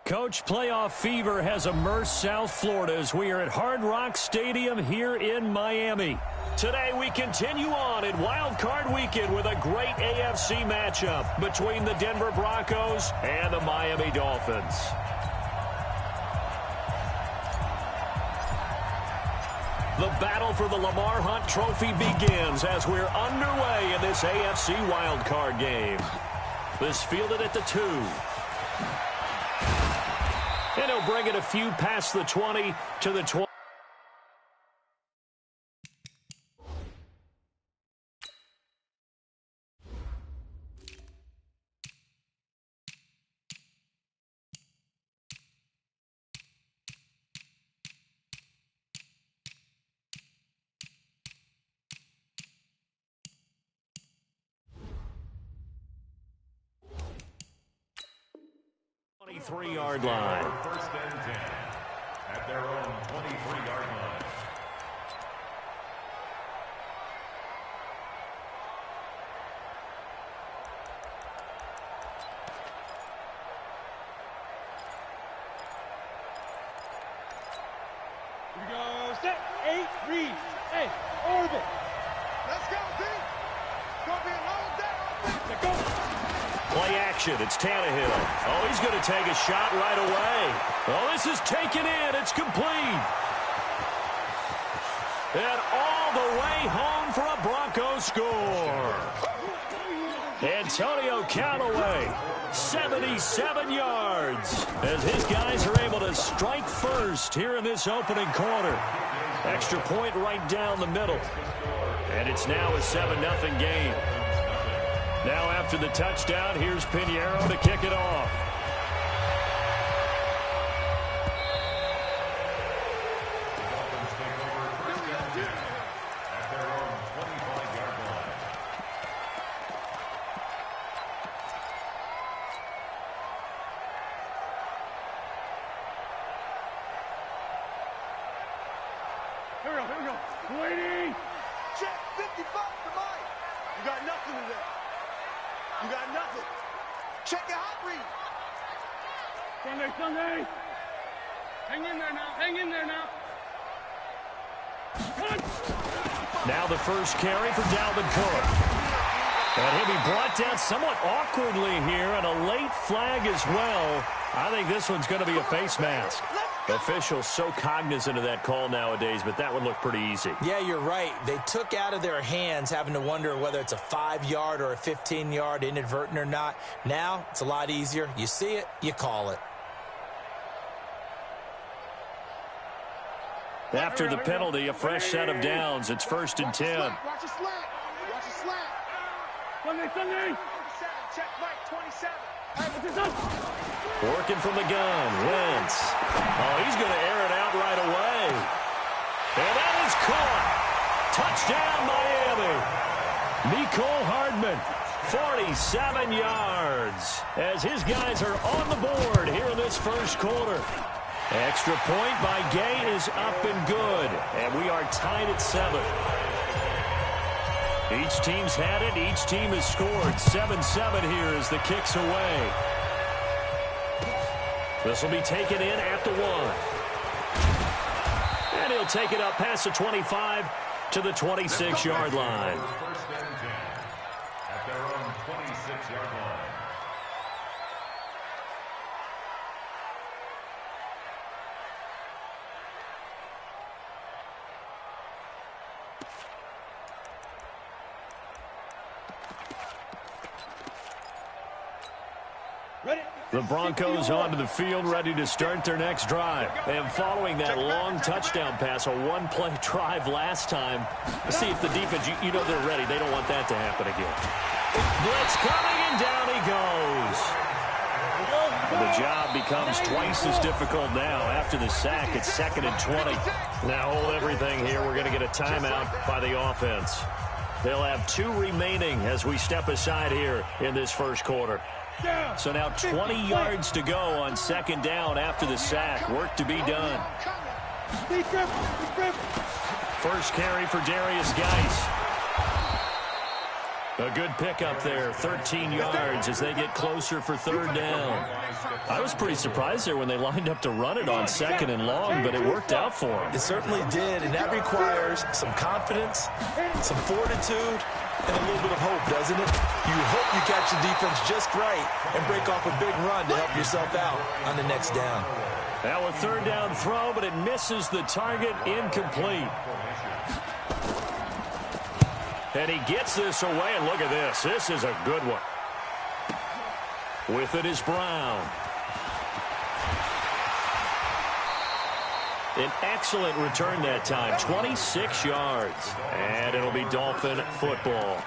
Coach, playoff fever has immersed South Florida as we are at Hard Rock Stadium here in Miami. Today we continue on in Wild Card Weekend with a great AFC matchup between the Denver Broncos and the Miami Dolphins. The battle for the Lamar Hunt Trophy begins as we're underway in this AFC Wild Card game. This fielded at the 2. And he'll bring it a few past the 20 to the 20. Yard line. First and 10 at their own 23-yard line. Here we go. Set. 8. Read. Hey. Orbit. Let's go, D. It's going to be a long day. Let's go. Play action. It's Tannehill. Oh, he's going to take a shot right away. Oh, this is taken in. It's complete. And all the way home for a Broncos score. Antonio Callaway, 77 yards, as his guys are able to strike first here in this opening quarter. Extra point right down the middle. And it's now a 7-0 game. Now after the touchdown, here's Pinheiro to kick it off. Here we go. Waiting. Check 55 to Mike. You got nothing today. You got nothing. Check your hot read. Sunday. Hang in there now. Now the first carry for Dalvin Cook. And he'll be brought down somewhat awkwardly here, and a late flag as well. I think this one's going to be a face mask. Officials so cognizant of that call nowadays, but that would look pretty easy. Yeah, you're right. They took out of their hands having to wonder whether it's a 5-yard or a 15-yard inadvertent or not. Now, it's a lot easier. You see it, you call it. After the penalty, a fresh set of downs. It's 1st and 10. Watch your slant. Sunday. Check Mike, 27. Working from the gun, Wentz. Oh, he's going to air it out right away. And that is caught. Touchdown, Miami. Mecole Hardman, 47 yards, as his guys are on the board here in this first quarter. Extra point by Gay is up and good, and we are tied at 7. Each team's had it. Each team has scored. 7-7 here as the kick's away. This will be taken in at the 1. And he'll take it up past the 25 to the 26-yard line. First and 10 at their own 26-yard line. The Broncos onto the field, ready to start their next drive. And following that long touchdown pass, a one-play drive last time, let's see if the defense, you know they're ready. They don't want that to happen again. Blitz coming, and down he goes. And the job becomes twice as difficult now. After the sack, it's 2nd and 20. Now hold everything here. We're going to get a timeout by the offense. They'll have 2 remaining as we step aside here in this first quarter. So now 20 yards to go on 2nd down after the sack. Work to be done. First carry for Darius Geis. A good pickup there, 13 yards as they get closer for 3rd down. I was pretty surprised there when they lined up to run it on 2nd and long, but it worked out for them. It certainly did, and that requires some confidence, some fortitude, and a little bit of hope, doesn't it? You hope you catch the defense just right and break off a big run to help yourself out on the next down. Now a 3rd down throw, but it misses the target, incomplete. And he gets this away, and look at this. This is a good one. With it is Brown. An excellent return that time, 26 yards. And it'll be Dolphin football.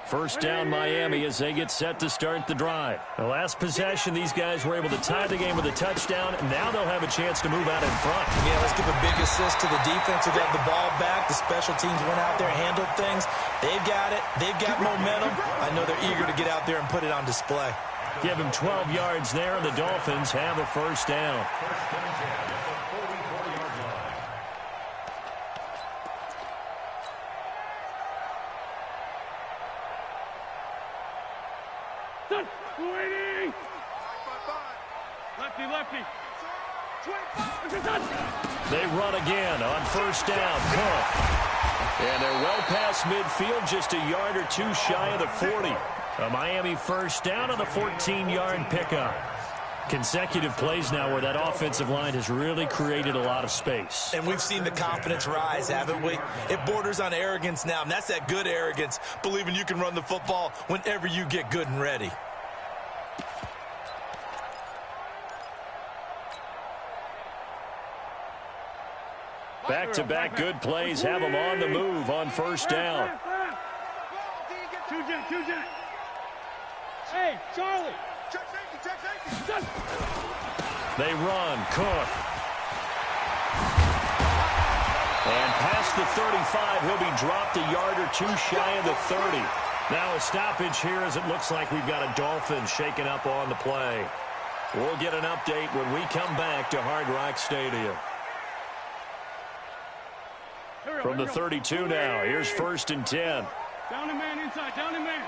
First down Miami as they get set to start the drive. The last possession, these guys were able to tie the game with a touchdown, and now they'll have a chance to move out in front. Yeah, let's give a big assist to the defense who got the ball back. The special teams went out there, handled things. They've got it. They've got momentum. I know they're eager to get out there and put it on display. Give them 12 yards there, and the Dolphins have a first down. They run again on first down. Cook. And they're well past midfield, just a yard or two shy of the 40. A Miami first down on the 14-yard pickup. Consecutive plays now where that offensive line has really created a lot of space. And we've seen the confidence rise, haven't we? It borders on arrogance now, and that's that good arrogance, believing you can run the football whenever you get good and ready. Back-to-back good plays have them on the move on first down. Hey, Charlie. Check safety. They run. Cook. And past the 35, he'll be dropped a yard or two shy of the 30. Now a stoppage here as it looks like we've got a Dolphin shaken up on the play. We'll get an update when we come back to Hard Rock Stadium. From the 32 now, here's 1st and 10. Down and man inside, down and man.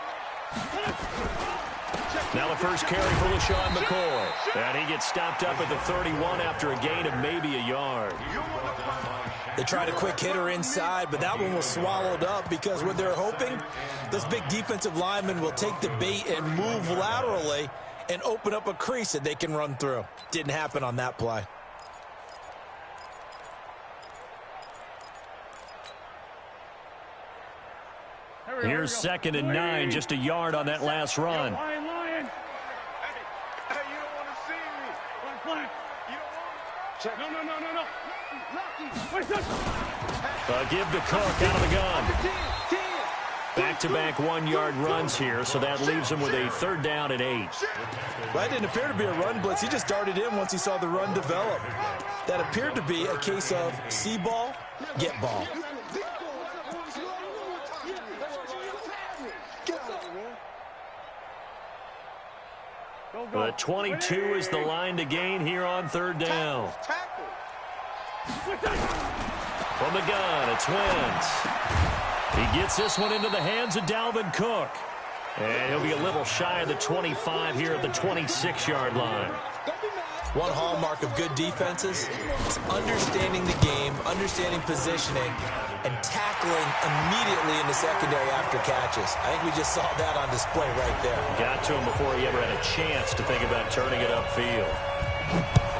Now the first carry for LaShawn McCoy. And he gets stopped up at the 31 after a gain of maybe a yard. They tried a quick hitter inside, but that one was swallowed up because what they're hoping, those big defensive linemen will take the bait and move laterally and open up a crease that they can run through. Didn't happen on that play. Here's 2nd and 9, just a yard on that last run. Lion. Hey, you don't want to see me. Black. You don't want to. No. Give to Cook out of the gun. Back-to-back 1-yard runs here, so that leaves him with a 3rd down and 8. Well, that didn't appear to be a run blitz. He just darted in once he saw the run develop. That appeared to be a case of see ball, get ball. The 22 is the line to gain here on 3rd down. From the gun, it's Wentz. He gets this one into the hands of Dalvin Cook. And he'll be a little shy of the 25 here at the 26-yard line. One hallmark of good defenses is understanding the game, understanding positioning, and tackling immediately in the secondary after catches. I think we just saw that on display right there. Got to him before he ever had a chance to think about turning it upfield.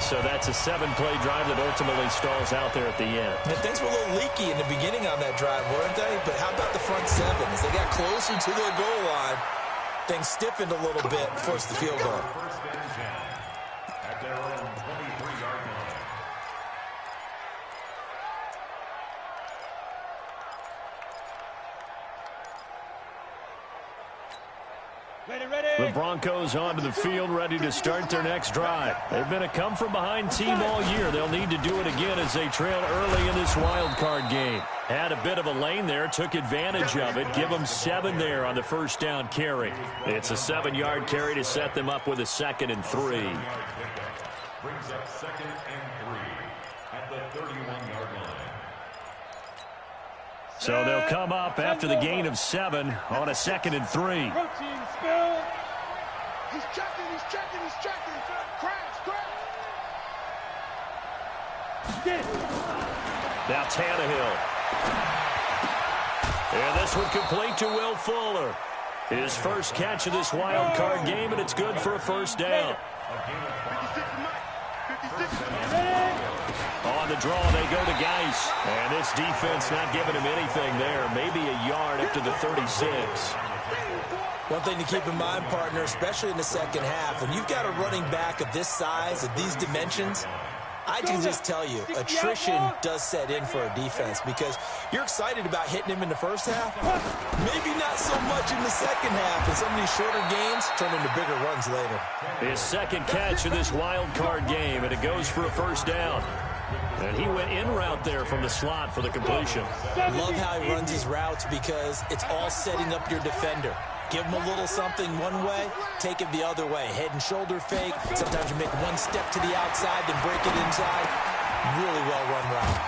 So that's a 7-play drive that ultimately stalls out there at the end. And things were a little leaky in the beginning on that drive, weren't they? But how about the front 7? As they got closer to the goal line, things stiffened a little bit, forced the field goal. At their own 23-yard line. The Broncos onto the field, ready to start their next drive. They've been a come-from-behind team all year. They'll need to do it again as they trail early in this wild card game. Had a bit of a lane there, took advantage of it. Give them 7 there on the first down carry. It's a 7-yard carry to set them up with a 2nd and 3. Brings up 2nd and 3. So they'll come up after the gain of 7 on a 2nd and 3. He's checking, he's checking, he's checking. Crash, crash. Now Tannehill. And this one complete to Will Fuller. His first catch of this wild card game, and it's good for a first down. 56 Mike. 56. On the draw, they go to Geis. And this defense not giving him anything there. Maybe a yard up to the 36. One thing to keep in mind, partner, especially in the second half, when you've got a running back of this size, of these dimensions, I can just tell you, attrition does set in for a defense because you're excited about hitting him in the first half. Maybe not so much in the second half, and some of these shorter gains turn into bigger runs later. His second catch of this wild card game, and it goes for a first down. And he went in route there from the slot for the completion. Love how he runs his routes because it's all setting up your defender. Give him a little something one way, take it the other way. Head and shoulder fake. Sometimes you make one step to the outside, then break it inside. Really well-run route.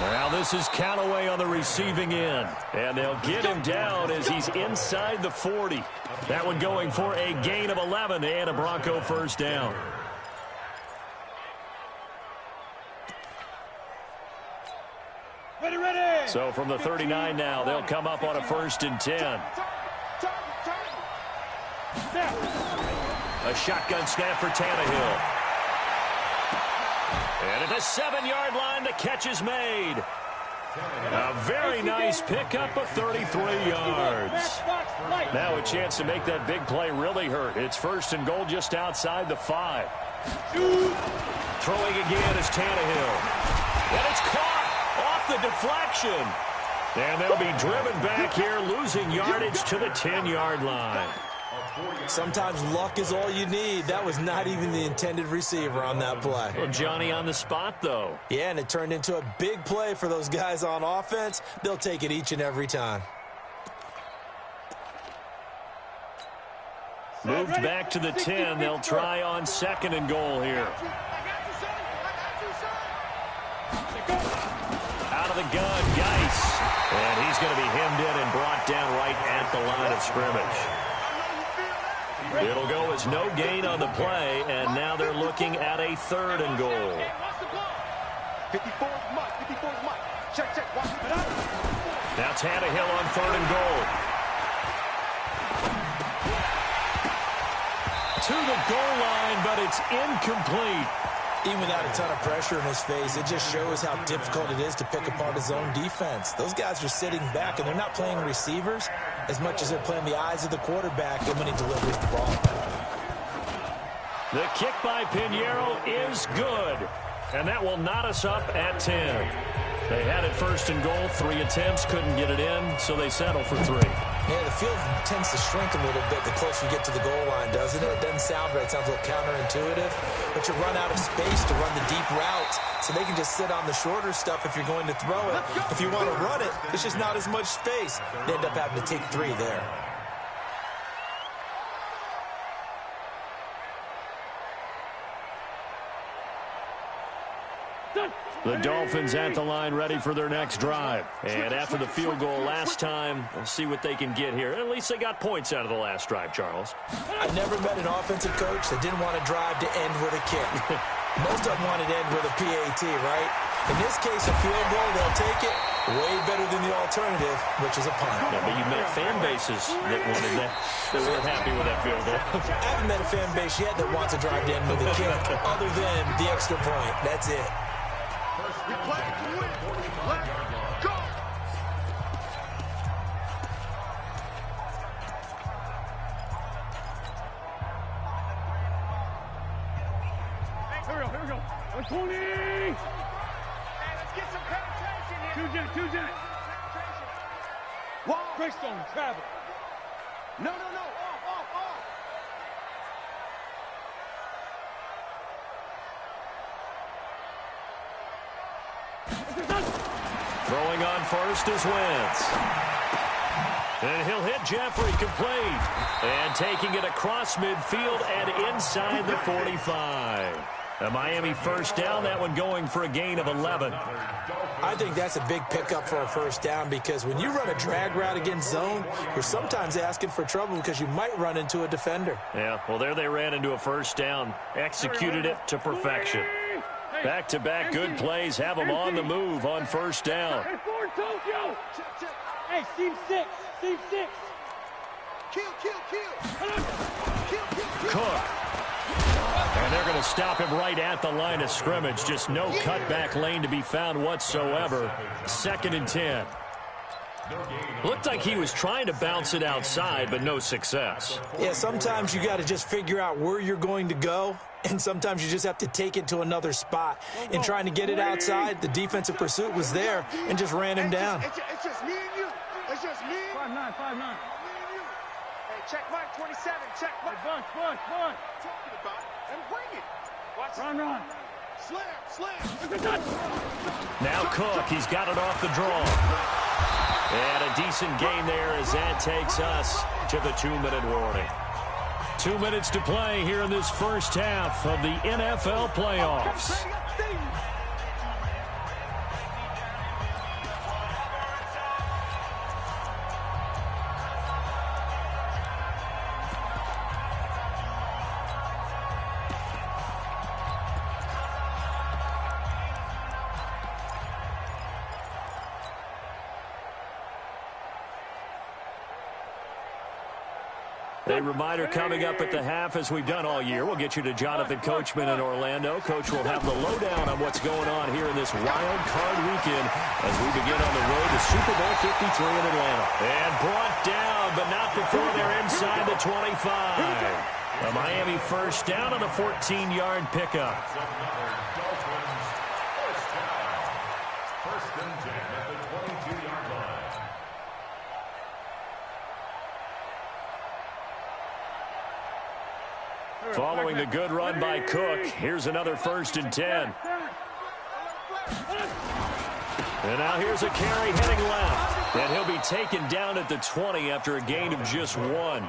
Well, this is Callaway on the receiving end. And they'll get him down as he's inside the 40. That one going for a gain of 11 and a Bronco first down. Ready. So from the 39 now, they'll come up on a 1st and 10. A shotgun snap for Tannehill. And at the 7-yard line, the catch is made. A very nice pickup of 33 yards. Now a chance to make that big play really hurt. It's 1st and goal just outside the 5. Throwing again is Tannehill. And it's caught off the deflection. And they'll be driven back here, losing yardage to the 10-yard line. Sometimes luck is all you need. That was not even the intended receiver on that play. Well, Johnny on the spot, though. Yeah, and it turned into a big play for those guys on offense. They'll take it each and every time. Moved back to the 10. They'll try on 2nd and goal here. Out of the gun, Geis. And he's going to be hemmed in and brought down right at the line of scrimmage. It'll go as no gain on the play, and now they're looking at a 3rd and goal. 54 Mike. 54 Mike. Check. Watch it up. Now Tannehill on 3rd and goal. To the goal line, but it's incomplete. Even without a ton of pressure in his face, it just shows how difficult it is to pick apart his own defense. Those guys are sitting back, and they're not playing receivers as much as they're playing the eyes of the quarterback and when he delivers the ball. The kick by Pinheiro is good, and that will knot us up at 10. They had it 1st and goal, 3 attempts, couldn't get it in, so they settle for 3. Yeah, the field tends to shrink a little bit the closer you get to the goal line, doesn't it? It doesn't sound right. It sounds a little counterintuitive. But you run out of space to run the deep routes, so they can just sit on the shorter stuff if you're going to throw it. If you want to run it, there's just not as much space. They end up having to take 3 there. The Dolphins at the line ready for their next drive. And after the field goal last time, we'll see what they can get here. At least they got points out of the last drive, Charles. I've never met an offensive coach that didn't want to drive to end with a kick. Most of them wanted to end with a PAT, right? In this case, a field goal, they'll take it. Way better than the alternative, which is a punt. Yeah, but you've met fan bases that wanted that weren't happy with that field goal. I haven't met a fan base yet that wants to drive to end with a kick, other than the extra point. That's it. We play to win. Let's go. Here we go. 120. Hey, let's get some penetration here. Two jet. Wall. Greystone, travel. No. Off. Throwing on first is Wentz. And he'll hit Jeffrey complete. And taking it across midfield and inside the 45. A Miami first down, that one going for a gain of 11. I think that's a big pickup for a first down because when you run a drag route against zone, you're sometimes asking for trouble because you might run into a defender. Yeah, well, there they ran into a first down, executed it to perfection. Back-to-back good plays have them on the move on first down. Hey, seam six. Kill. Cook. And they're going to stop him right at the line of scrimmage. Just no cutback lane to be found whatsoever. 2nd and 10. Looked like he was trying to bounce it outside, but no success. Yeah, sometimes you got to just figure out where you're going to go, and sometimes you just have to take it to another spot. In trying to get it outside, the defensive pursuit was there and just ran him down. It's just me and you. It's just me. 5'9", 5'9". Me and you. Hey, check Mike 27. Check Mike. Bunch. Talking about it. And bring it. Watch run. Slam. Now Cook, he's got it off the draw. And a decent gain there as that takes us to the 2-minute warning. 2 minutes to play here in this first half of the NFL playoffs. A reminder coming up at the half, as we've done all year. We'll get you to Jonathan Coachman in Orlando. Coach will have the lowdown on what's going on here in this wild card weekend as we begin on the road to Super Bowl 53 in Atlanta. And brought down, but not before they're inside the 25. A Miami first down on a 14-yard pickup. First and 10 at the 22-yard line. Following the good run by Cook, here's another 1st and 10. And now here's a carry heading left. And he'll be taken down at the 20 after a gain of just 1.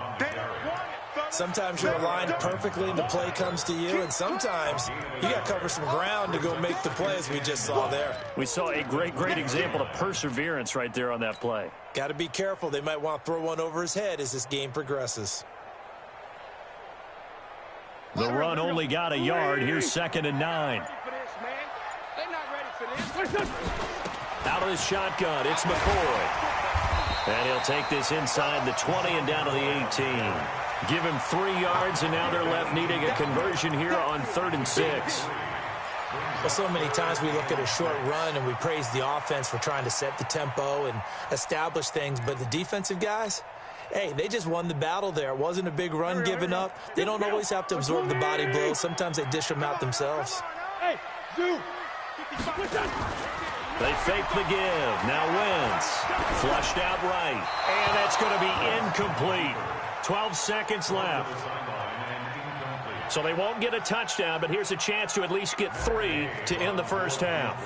Sometimes you're aligned perfectly and the play comes to you, and sometimes you got to cover some ground to go make the play, as we just saw there. We saw a great example of perseverance right there on that play. Got to be careful. They might want to throw one over his head as this game progresses. The run only got a yard. Here's 2nd and 9. Out of the shotgun, it's McCoy. And he'll take this inside the 20 and down to the 18. Give him 3 yards, and now they're left needing a conversion here on 3rd and 6. Well, so many times we look at a short run and we praise the offense for trying to set the tempo and establish things, but the defensive guys, hey, they just won the battle there. It wasn't a big run given up. They don't always have to absorb the body blows. Sometimes they dish them out themselves. They fake the give. Now Wentz. Flushed out right. And that's going to be incomplete. 12 seconds left. So they won't get a touchdown, but here's a chance to at least get 3 to end the first half.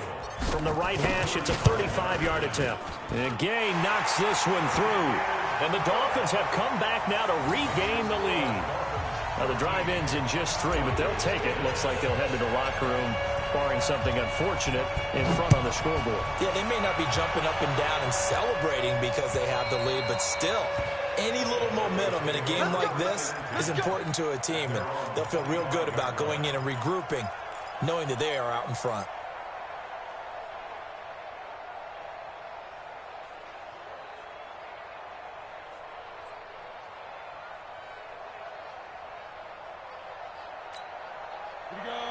From the right hash, it's a 35-yard attempt. And Gay knocks this one through. And the Dolphins have come back now to regain the lead. Now the drive ends in just 3, but they'll take it. Looks like they'll head to the locker room, barring something unfortunate, in front on the scoreboard. Yeah, they may not be jumping up and down and celebrating because they have the lead, but still, any little momentum in a game like this is important to a team, and they'll feel real good about going in and regrouping, knowing that they are out in front.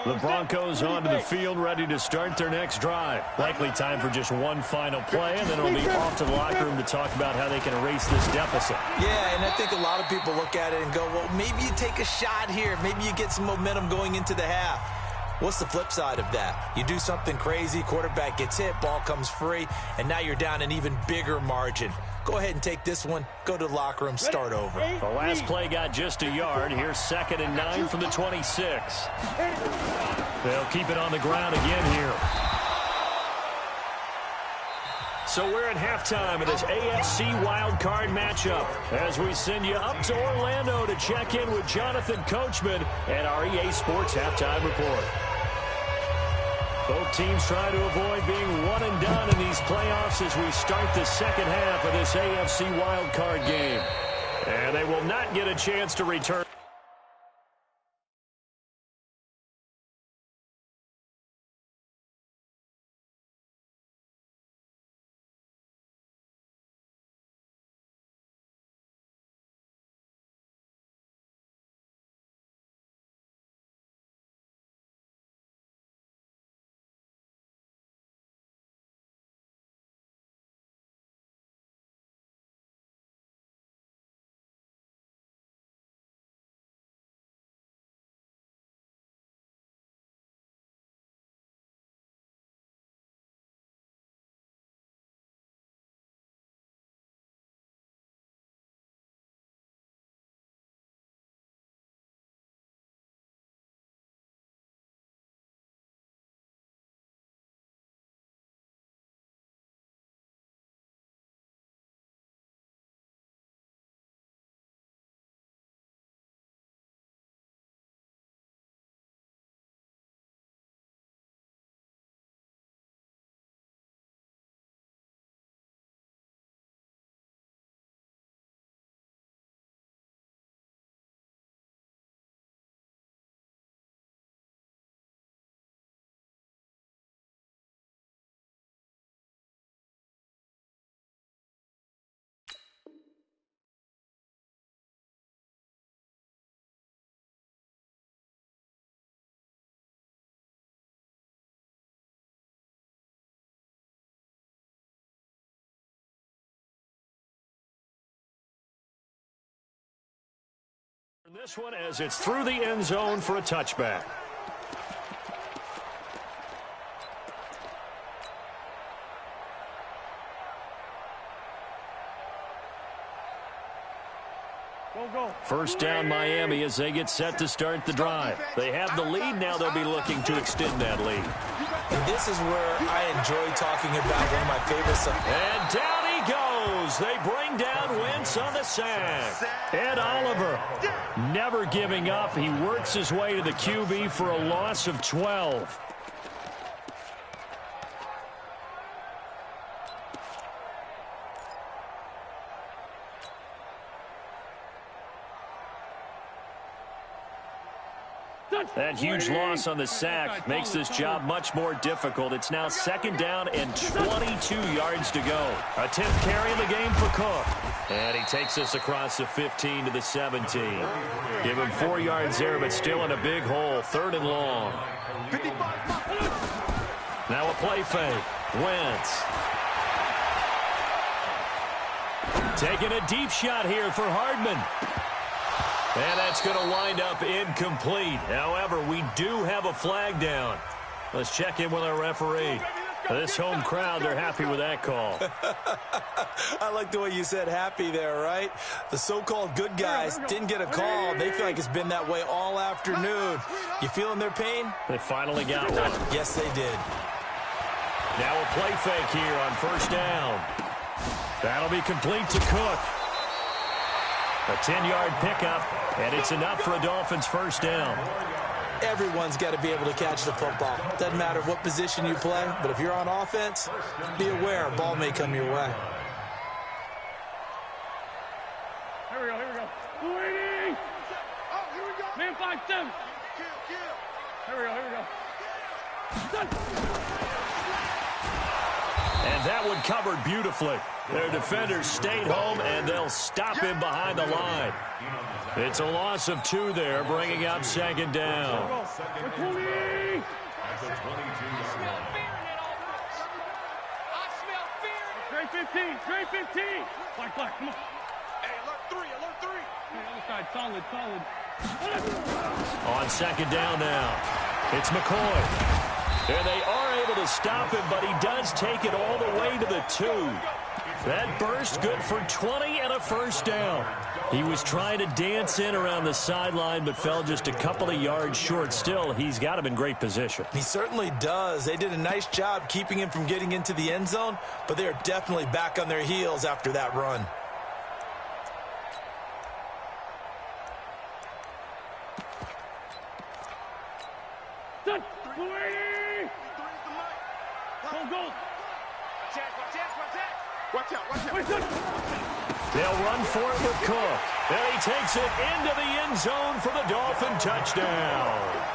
The Broncos onto the field, ready to start their next drive. Likely time for just one final play, and then it'll be off to the locker room to talk about how they can erase this deficit. Yeah, and I think a lot of people look at it and go, well, maybe you take a shot here. Maybe you get some momentum going into the half. What's the flip side of that? You do something crazy, quarterback gets hit, ball comes free, and now you're down an even bigger margin. Go ahead and take this one, go to the locker room, start over. The last play got just a yard. Here's 2nd and 9 from the 26. They'll keep it on the ground again here. So we're at halftime of this AFC wildcard matchup as we send you up to Orlando to check in with Jonathan Coachman and our EA Sports Halftime Report. Both teams try to avoid being one and done in these playoffs as we start the second half of this AFC wildcard game. And they will not get a chance to return. This one as it's through the end zone for a touchback. First down Miami as they get set to start the drive. They have the lead. Now they'll be looking to extend that lead. And this is where I enjoy talking about one of my favorites. And down he goes. They bring down Wentz on the sack. Ed Oliver never giving up. He works his way to the QB for a loss of 12. That huge loss on the sack makes this job much more difficult. It's now second down and 22 yards to go. A 10th carry in the game for Cook. And he takes us across the 15 to the 17. Give him 4 yards there, but still in a big hole. Third and long. Now a play fake. Wentz. Taking a deep shot here for Hardman. And that's going to wind up incomplete. However, we do have a flag down. Let's check in with our referee. This home crowd, they're happy with that call. I like the way you said happy there, right? The so-called good guys didn't get a call. They feel like it's been that way all afternoon. You feeling their pain? They finally got one. Yes, they did. Now a play fake here on first down. That'll be complete to Cook. A 10-yard pickup, and it's enough for a Dolphins first down. Everyone's got to be able to catch the football. Doesn't matter what position you play, but if you're on offense, be aware a ball may come your way. Here we go, here we go. 280! Oh, here we go. Man 5-7. Here we go, here we go. And that one covered beautifully. Their defenders stayed home, and they'll stop him behind the line. It's a loss of 2 there, bringing up second down. 20! Straight 15, straight 15. Black, come on. Hey, alert 3. Hey, other side, solid. On second down now, it's McCoy. And they are able to stop him, but he does take it all the way to the 2. That burst good for 20 and a first down. He was trying to dance in around the sideline, but fell just a couple of yards short. Still, he's got him in great position. He certainly does. They did a nice job keeping him from getting into the end zone, but they are definitely back on their heels after that run. Watch out. They'll run for it with Cook. And he takes it into the end zone for the Dolphin touchdown.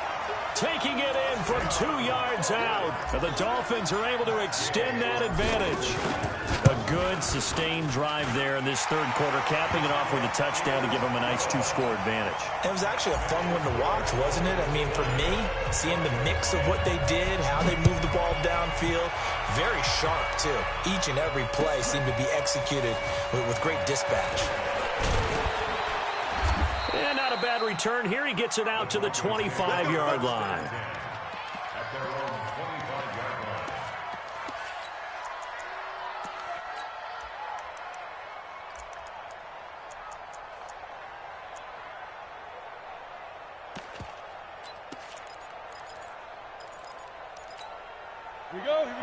Taking it in from 2 yards out. And the Dolphins are able to extend that advantage. A good, sustained drive there in this third quarter, capping it off with a touchdown to give them a nice 2-score advantage. It was actually a fun one to watch, wasn't it? I mean, for me, seeing the mix of what they did, how they moved the ball downfield, very sharp, too. Each and every play seemed to be executed with great dispatch. And not a bad return here. He gets it out to the 25-yard line. At their own 25-yard line.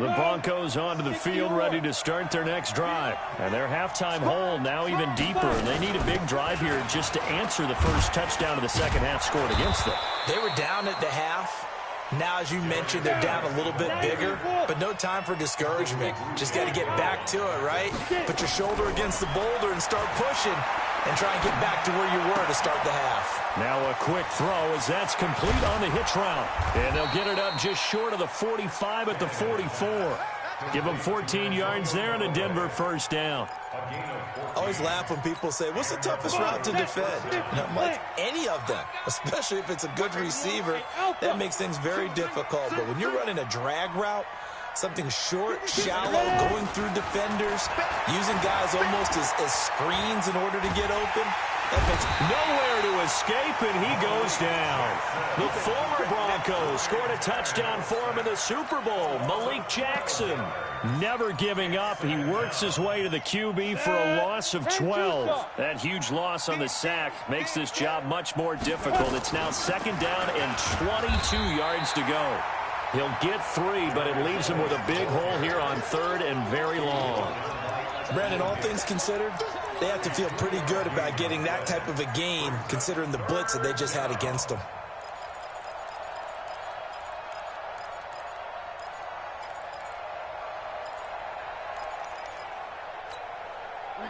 The Broncos onto the field, ready to start their next drive. And their halftime hole now even deeper. They need a big drive here just to answer the first touchdown of the second half scored against them. They were down at the half. Now, as you mentioned, they're down a little bit bigger, but no time for discouragement. Just got to get back to it, right? Put your shoulder against the boulder and start pushing and try and get back to where you were to start the half. Now a quick throw as that's complete on the hitch route. And they'll get it up just short of the 45 at the 44. Give them 14 yards there and a Denver first down. I always laugh when people say, what's the toughest route to defend? And I'm like, any of them, especially if it's a good receiver. That makes things very difficult. But when you're running a drag route, something short, shallow, going through defenders, using guys almost as screens in order to get open, that makes nowhere to escape, and he goes down. The former Broncos scored a touchdown for him in the Super Bowl. Malik Jackson never giving up. He works his way to the QB for a loss of 12. That huge loss on the sack makes this job much more difficult. It's now second down and 22 yards to go. He'll get 3, but it leaves him with a big hole here on third and very long. Brandon, all things considered, they have to feel pretty good about getting that type of a gain, considering the blitz that they just had against them.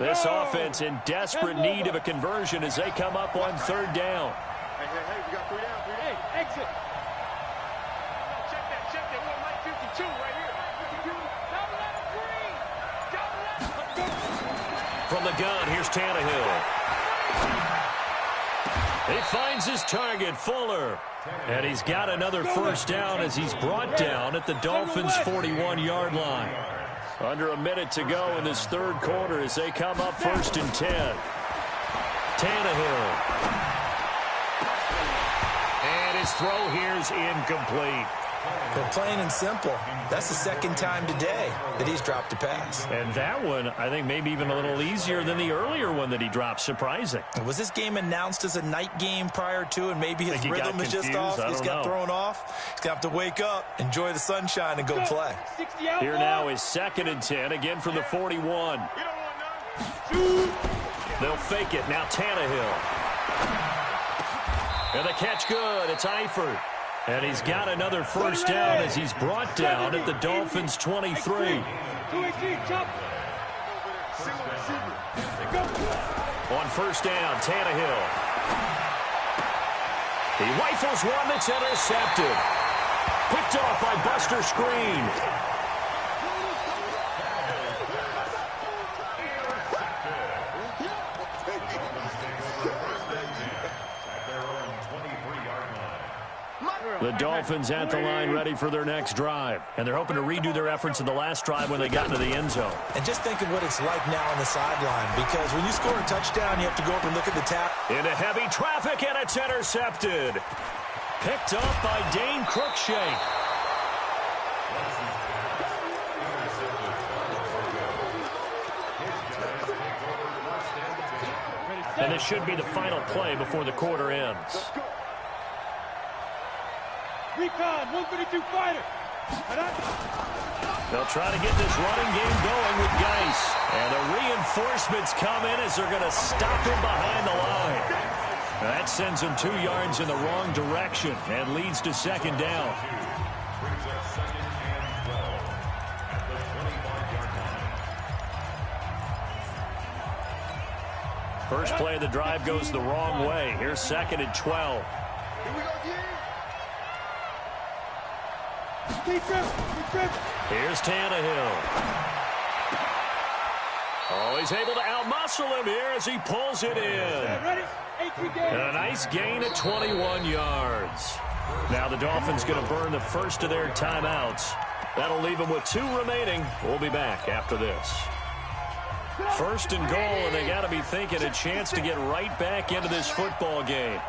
This offense in desperate need of a conversion as they come up on third down. Hey, we got 3 down. Hey, exit. Check that. 1 52 right here. From the gun, here's Tannehill. He finds his target, Fuller. And he's got another first down as he's brought down at the Dolphins' 41-yard line. Under a minute to go in this third quarter as they come up first and 10. Tannehill. And his throw here's incomplete. But plain and simple, that's the second time today that he's dropped a pass. And that one, I think, maybe even a little easier than the earlier one that he dropped. Surprising. Was this game announced as a night game prior to, and maybe his rhythm is just off? He's got thrown off. He's going to have to wake up, enjoy the sunshine, and go play. Here now is second and 10, again from the 41. They'll fake it. Now Tannehill. And the catch good. It's Eifert. And he's got another first down as he's brought down at the Dolphins' 23. On first down, Tannehill. He rifles one that's intercepted. Picked off by Buster Screen. The Dolphins at the line ready for their next drive. And they're hoping to redo their efforts in the last drive when they got into the end zone. And just think of what it's like now on the sideline, because when you score a touchdown, you have to go up and look at the tap. Into heavy traffic, and it's intercepted. Picked up by Dane Cruikshank. And this should be the final play before the quarter ends. Recon, 152 fighter. They'll try to get this running game going with Geis. And the reinforcements come in as they're going to stop him behind the line. That sends him 2 yards in the wrong direction and leads to second down. First play of the drive goes the wrong way. Here's 2nd and 12. Here's Tannehill. Oh, he's able to outmuscle him here as he pulls it in. And a nice gain of 21 yards. Now the Dolphins going to burn the first of their timeouts. That'll leave them with 2 remaining. We'll be back after this. 1st and goal, and they got to be thinking a chance to get right back into this football game.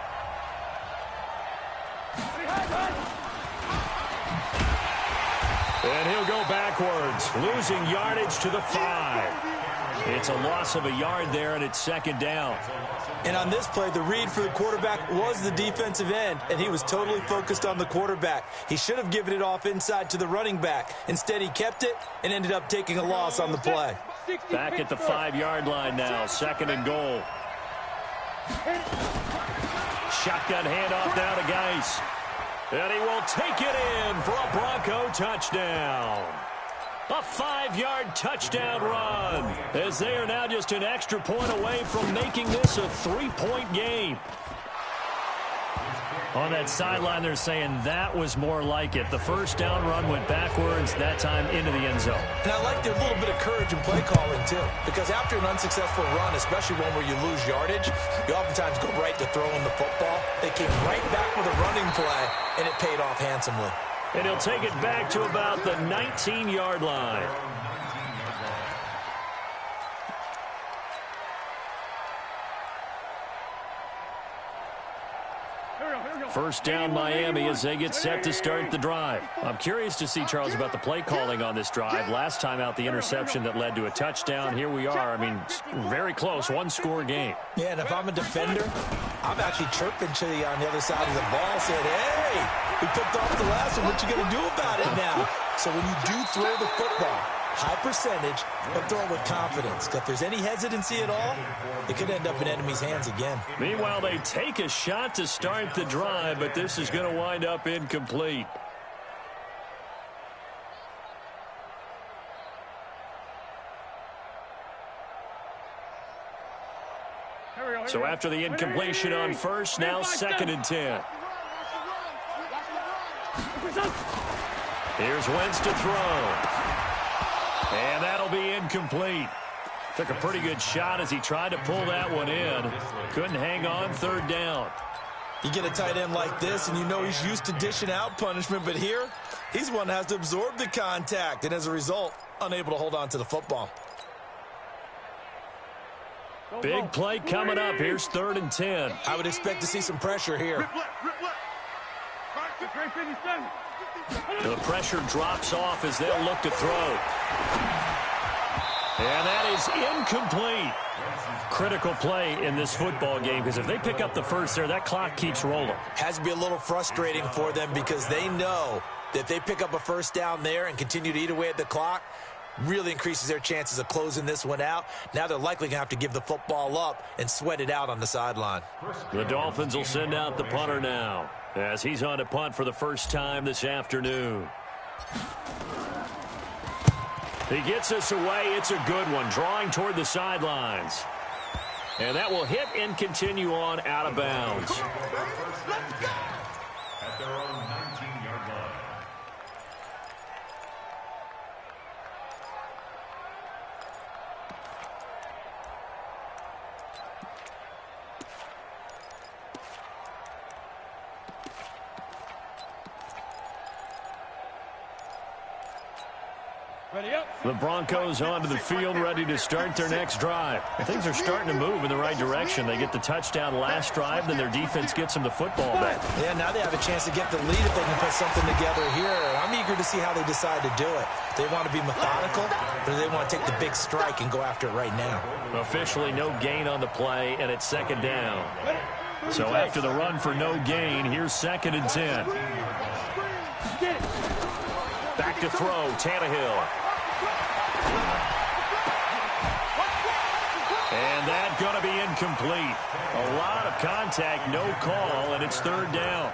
And he'll go backwards, losing yardage to the 5. It's a loss of a yard there, and it's 2nd down. And on this play, the read for the quarterback was the defensive end, and he was totally focused on the quarterback. He should have given it off inside to the running back. Instead, he kept it and ended up taking a loss on the play. Back at the 5-yard line now, 2nd and goal. Shotgun handoff now to Geis. And he will take it in for a Bronco touchdown. A 5-yard touchdown run, as they are now just an extra point away from making this a 3-point game. On that sideline, they're saying that was more like it. The first down run went backwards, that time into the end zone. And I like their little bit of courage in play calling, too. Because after an unsuccessful run, especially one where you lose yardage, you oftentimes go right to throwing the football. They came right back with a running play, and it paid off handsomely. And he'll take it back to about the 19-yard line. First down Miami as they get set to start the drive. I'm curious to see, Charles, about the play calling on this drive. Last time out, the interception that led to a touchdown. Here we are. I mean, very close, 1-score game. Yeah, and if I'm a defender, I'm actually chirping to you on the other side of the ball saying, hey, we picked off the last one. What you going to do about it now? So when you do throw the football, high percentage, but throw it with confidence. If there's any hesitancy at all, it could end up in enemy's hands again. Meanwhile, they take a shot to start the drive, but this is going to wind up incomplete. So after the incompletion on first, now 2nd and 10. Here's Wentz to throw. And that'll be incomplete. Took a pretty good shot as he tried to pull that one in. Couldn't hang on, 3rd down. You get a tight end like this, and you know he's used to dishing out punishment, but here, he's one that has to absorb the contact, and as a result, unable to hold on to the football. Big play coming up. Here's 3rd and 10. I would expect to see some pressure here. The pressure drops off as they'll look to throw. And that is incomplete. Critical play in this football game, because if they pick up the first there, that clock keeps rolling. Has to be a little frustrating for them because they know that if they pick up a first down there and continue to eat away at the clock, really increases their chances of closing this one out. Now they're likely going to have to give the football up and sweat it out on the sideline. The Dolphins will send out the punter now, as he's on to punt for the first time this afternoon. He gets us away. It's a good one, drawing toward the sidelines. And that will hit and continue on out of bounds. At their own 19-yard line. The Broncos onto the field, ready to start their next drive. Things are starting to move in the right direction. They get the touchdown last drive, then their defense gets them the football back. Yeah, now they have a chance to get the lead if they can put something together here. I'm eager to see how they decide to do it. They want to be methodical, or do they want to take the big strike and go after it right now? Officially no gain on the play, and it's 2nd down. So after the run for no gain, here's 2nd and 10. Back to throw, Tannehill. And that's going to be incomplete. A lot of contact, no call, and it's 3rd down.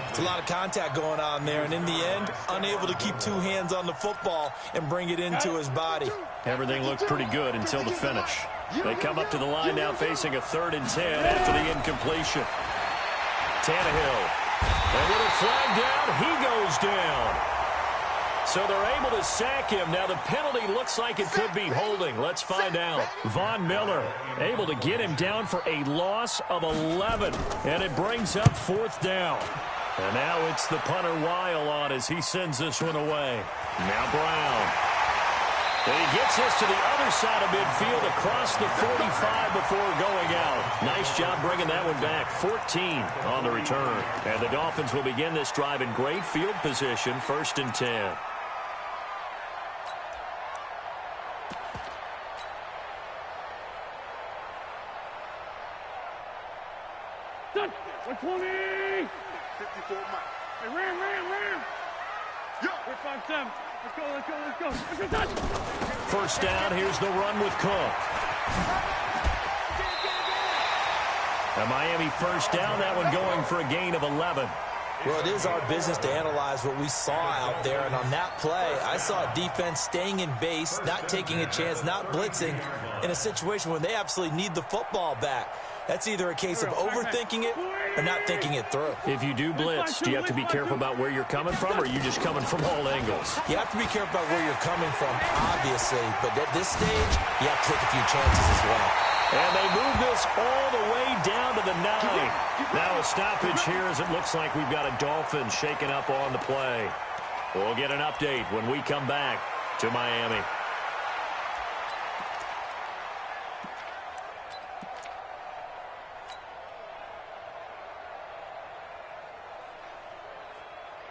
It's a lot of contact going on there, and in the end, unable to keep two hands on the football and bring it into his body. Everything looked pretty good until the finish. They come up to the line now facing a 3rd and 10 after the incompletion. Tannehill. And with a flag down, he goes down. So they're able to sack him. Now the penalty looks like it could be holding. Let's find out. Von Miller able to get him down for a loss of 11. And it brings up 4th down. And now it's the punter Weil on as he sends this one away. Now Brown. And he gets this to the other side of midfield across the 45 before going out. Nice job bringing that one back. 14 on the return. And the Dolphins will begin this drive in great field position, 1st and 10. Touch! 120! 54 Mike. Hey, ram! Yo! 5-7. Let's go. Touch! First down, here's the run with Cook. A Miami first down, that one going for a gain of 11. Well, it is our business to analyze what we saw out there, and on that play, I saw a defense staying in base, not taking a chance, not blitzing, in a situation where they absolutely need the football back. That's either a case of overthinking it or not thinking it through. If you do blitz, do you have to be careful about where you're coming from, or are you just coming from all angles? You have to be careful about where you're coming from, obviously, but at this stage, you have to take a few chances as well. And they move this all the way down to the 9. Now a stoppage here as it looks like we've got a Dolphin shaking up on the play. We'll get an update when we come back to Miami.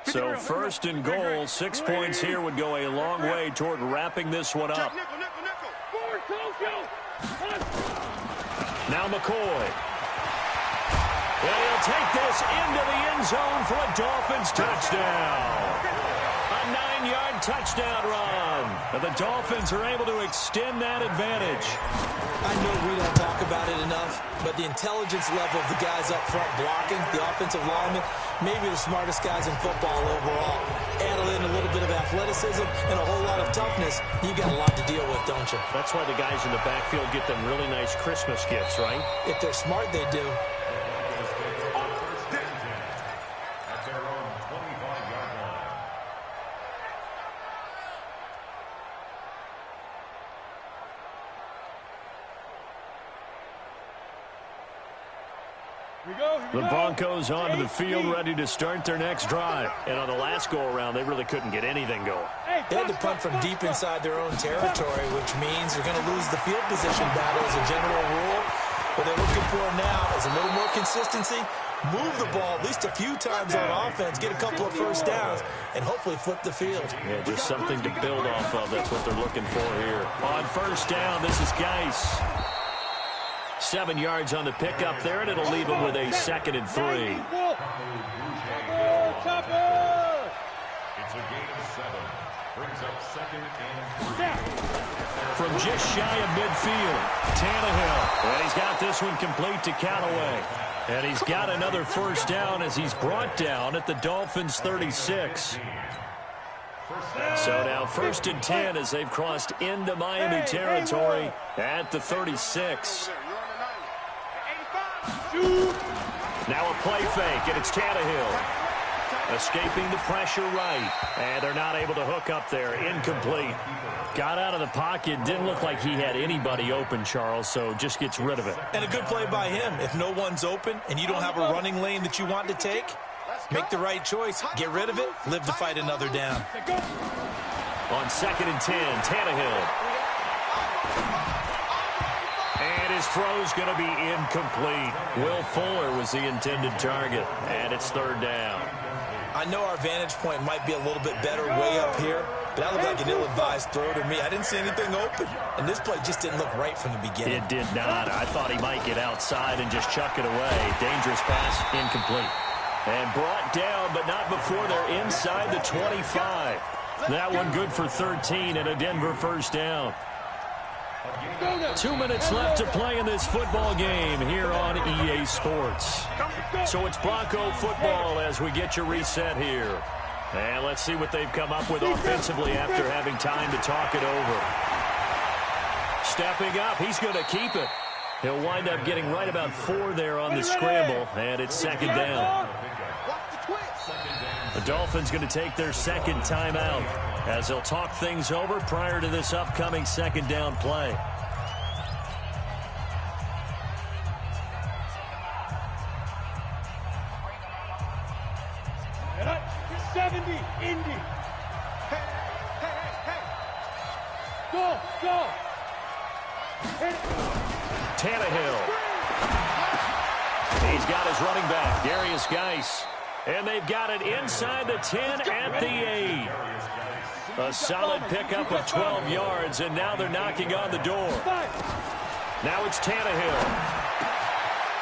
So 1st and goal, 6 points here would go a long way toward wrapping this one up. Now McCoy. And he'll take this into the end zone for a Dolphins touchdown. A 9-yard touchdown run. And the Dolphins are able to extend that advantage. I know we don't talk about it enough, but the intelligence level of the guys up front blocking, the offensive linemen, maybe the smartest guys in football overall. Add in a little bit of athleticism and a whole lot of toughness, you got a lot to deal with, don't you? That's why the guys in the backfield get them really nice Christmas gifts, right? If they're smart, they do. At their own 25-yard line. The Broncos onto the field, ready to start their next drive. And on the last go-around, they really couldn't get anything going. They had to punt from deep inside their own territory, which means they're going to lose the field position battle as a general rule. What they're looking for now is a little more consistency, move the ball at least a few times on offense, get a couple of first downs, and hopefully flip the field. Yeah, just something to build off of. That's what they're looking for here. On first down, this is Geis. 7 yards on the pickup there, and it'll leave him with a 2nd and 3. It's a gain of 7. Brings up 2nd and 3. From just shy of midfield, Tannehill. And he's got this one complete to Callaway. And he's got another first down as he's brought down at the Dolphins' 36. So now 1st and 10 as they've crossed into Miami territory at the 36. Now a play fake, and it's Tannehill. Escaping the pressure right. And they're not able to hook up there. Incomplete. Got out of the pocket. Didn't look like he had anybody open, Charles, so just gets rid of it. And a good play by him. If no one's open and you don't have a running lane that you want to take, make the right choice. Get rid of it. Live to fight another down. On 2nd and 10, Tannehill. And his throw's going to be incomplete. Will Fuller was the intended target, and it's 3rd down. I know our vantage point might be a little bit better way up here, but that looked like an ill-advised throw to me. I didn't see anything open, and this play just didn't look right from the beginning. It did not. I thought he might get outside and just chuck it away. Dangerous pass, incomplete. And brought down, but not before they're inside the 25. That one good for 13 and a Denver first down. 2 minutes left to play in this football game here on EA Sports. So it's Bronco football as we get you reset here. And let's see what they've come up with offensively after having time to talk it over. Stepping up, he's going to keep it. He'll wind up getting right about 4 there on the scramble, and it's second down. The Dolphins going to take their second timeout as they'll talk things over prior to this upcoming second down play. Indy. Hey. Go. Tannehill. He's got his running back, Darius Geis. And they've got it inside the 10 at the 8. A solid pickup of 12 yards, and now they're knocking on the door. Now it's Tannehill.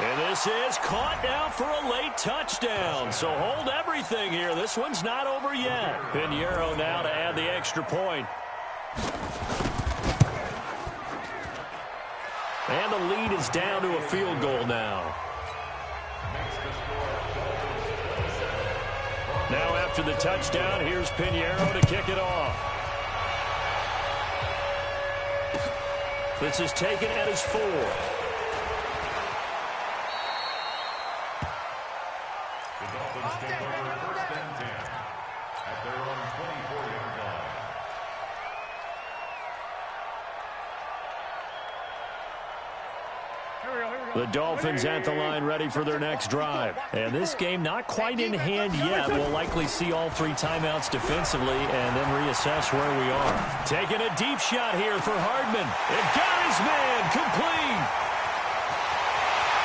And this is caught now for a late touchdown. So hold everything here. This one's not over yet. Pinheiro now to add the extra point. And the lead is down to a field goal now. Now after the touchdown, here's Pinheiro to kick it off. This is taken at his 4. The Dolphins at the line ready for their next drive. And this game not quite in hand yet. We'll likely see all 3 timeouts defensively and then reassess where we are. Taking a deep shot here for Hardman. And got his man complete.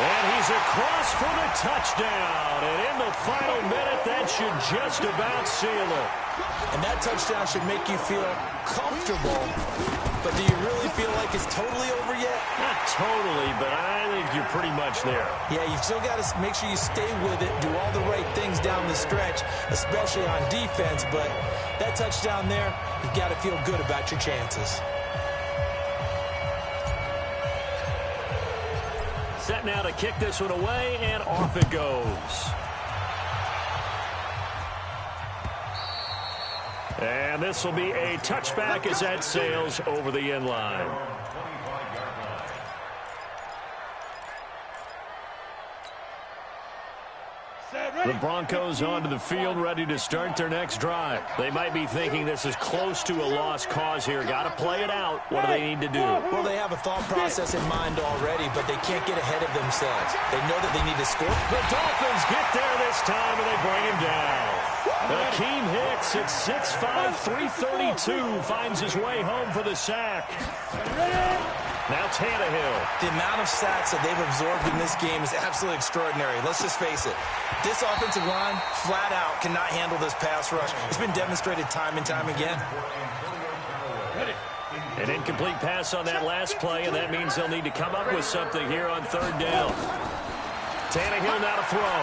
And he's across for the touchdown. And in the final minute, that should just about seal it. And that touchdown should make you feel comfortable. But do you really feel like it's totally over yet? Not totally, but I think you're pretty much there. Yeah, you've still got to make sure you stay with it, do all the right things down the stretch, especially on defense. But that touchdown there, you've got to feel good about your chances. Set now to kick this one away, and off it goes. And this will be a touchback as that sails over the end line. The Broncos onto the field, ready to start their next drive. They might be thinking this is close to a lost cause here. Got to play it out. What do they need to do? Well, they have a thought process in mind already, but they can't get ahead of themselves. They know that they need to score. The Dolphins get there this time, and they bring him down. Akeem Hicks at 6'5", 332 finds his way home for the sack. Now Tannehill. The amount of sacks that they've absorbed in this game is absolutely extraordinary. Let's just face it. This offensive line, flat out, cannot handle this pass rush. It's been demonstrated time and time again. An incomplete pass on that last play, and that means they'll need to come up with something here on 3rd down. Tannehill now to throw.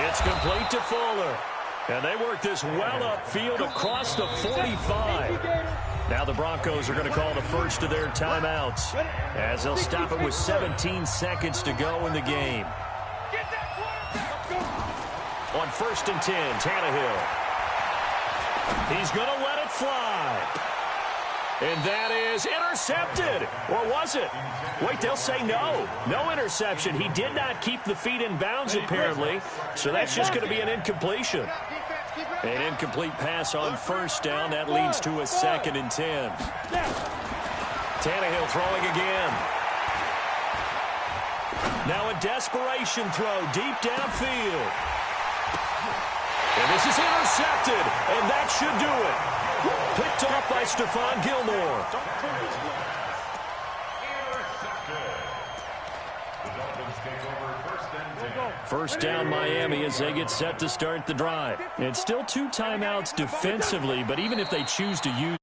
It's complete to Fuller. And they work this well upfield across the 45. Now the Broncos are going to call the first of their timeouts as they'll stop it with 17 seconds to go in the game. On 1st and 10, Tannehill. He's going to let it fly. And that is intercepted. Or was it? Wait, they'll say no. No interception. He did not keep the feet in bounds, apparently. So that's just going to be an incompletion. An incomplete pass on 1st down. That leads to a 2nd and 10. Tannehill throwing again. Now a desperation throw deep downfield. And this is intercepted. And that should do it. Picked off by Stephon Gilmore. First down Miami as they get set to start the drive. And still 2 timeouts defensively, but even if they choose to use